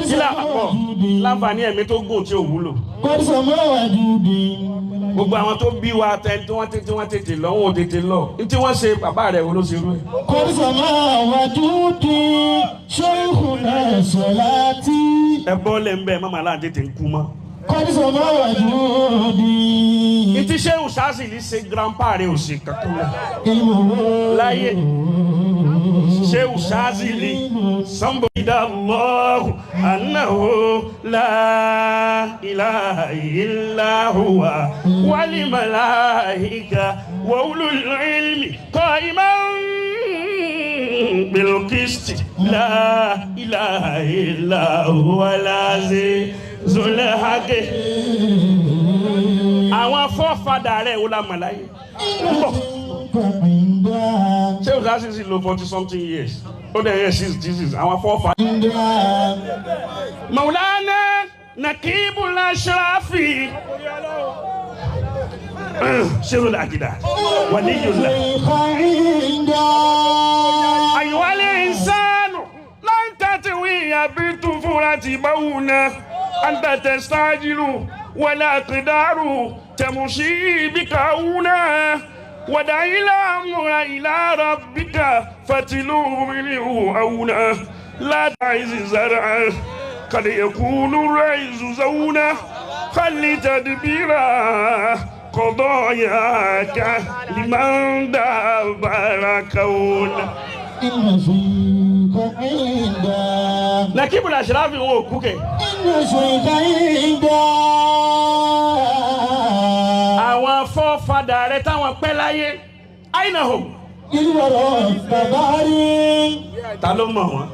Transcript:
kílà àpọ̀ láǹfààní ẹ̀mí tó gùn tí ò wúlò. Gbogbo àwọn tó bí wa tẹ́ tí wọ́n tètè lọ wọn ò tètè lọ tí wọ́n ṣe bàbá rẹ̀ wo ló ṣe rú ẹ̀. Ẹ bọ́ lẹ́ ń bẹ́ẹ̀ mọ́mọ́ aláǹ tètè ń kú mọ́. Ìtí ṣé Usazili ṣe grandpa rẹ̀ ò ṣe kankan lọ. Láyé ṣé Usazili Allahu annahu la ilaha illa huwa wal malaika wa ulul ilmi qa'iman bil qisti la ilaha illa huwa al-azizul hakim. Àwọn fọ́fadà rẹ̀ wò la màláyé. Ṣé Usazili lò 40 something years? Ó dẹ̀ yẹ 6 àwọn fọ́fadà. Maulana Nakibul Ashrafi Shirul Akida Waliyullah. Ayyuhal insanu lan tatwiya bitufurati mauna anta tastajilu wala aqdaru tamshi bikauna ودع الأمر إلى ربك فتلوه منه أونا لا تعز زرعا قد يكون الرئيس زونا خلي تدبيرا قضاياك لمن دبر كونا. Nakibul Ashrafi wo kuke. Àwọn fọ́fadà rẹ̀ táwọn pẹ́ láyé àìnà hò. Ta ló mọ̀ wọ́n?